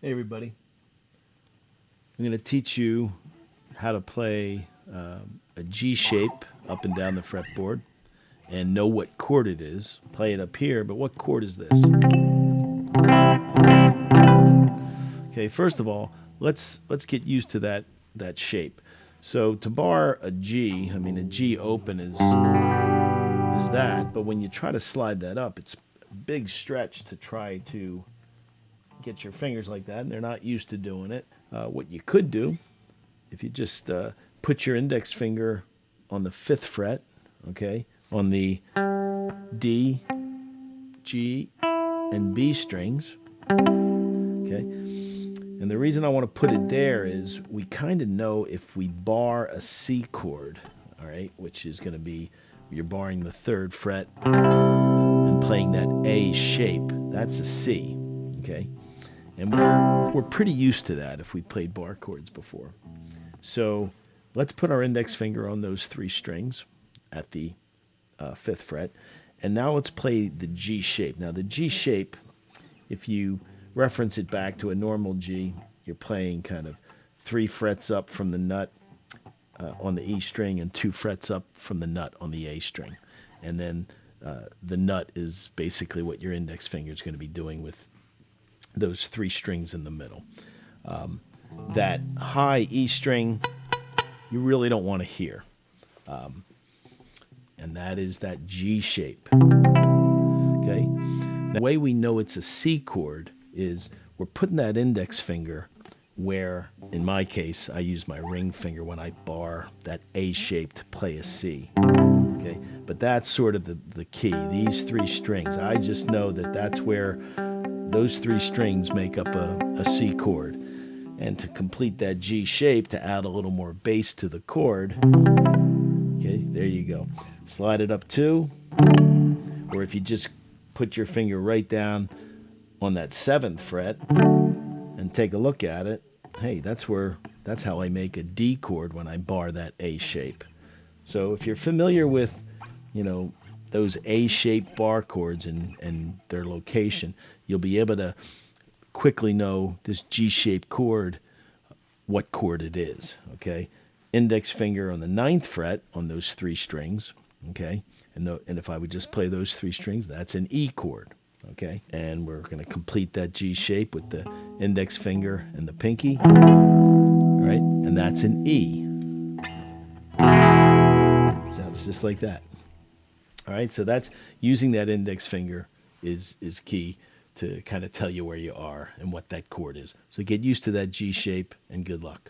Hey everybody, I'm going to teach you how to play a G shape up and down the fretboard and know what chord it is. Play it up here, but what chord is this? Okay, first of all, let's get used to that shape. So to bar a G, I mean a G open is that, but when you try to slide that up, it's a big stretch to try to get your fingers like that, and they're not used to doing it. What you could do, if you just put your index finger on the 5th fret, okay, on the D, G, and B strings, okay. And the reason I want to put it there is we kind of know if we bar a C chord, all right, which is going to be you're barring the 3rd fret and playing that A shape, that's a C, okay. And we're pretty used to that if we played bar chords before. So let's put our index finger on those 3 strings at the 5th fret. And now let's play the G shape. Now the G shape, if you reference it back to a normal G, you're playing kind of 3 frets up from the nut on the E string and 2 frets up from the nut on the A string. And then the nut is basically what your index finger is going to be doing with those 3 strings in the middle. That high E string, you really don't want to hear. And that is that G shape. Okay? The way we know it's a C chord is we're putting that index finger where, in my case, I use my ring finger when I bar that A shape to play a C. Okay? But that's sort of the key. These 3 strings, I just know that that's where those 3 strings make up a C chord. And to complete that G shape, to add a little more bass to the chord, okay, there you go. Slide it up 2, or if you just put your finger right down on that 7th fret and take a look at it, hey, that's how I make a D chord when I bar that A shape. So if you're familiar with, those A-shaped bar chords and their location, you'll be able to quickly know this G-shaped chord, what chord it is, okay? Index finger on the 9th fret on those 3 strings, okay? And if I would just play those 3 strings, that's an E chord, okay? And we're going to complete that G shape with the index finger and the pinky, all right? And that's an E. Sounds just like that. All right, so that's using that index finger is key to kind of tell you where you are and what that chord is. So get used to that G shape and good luck.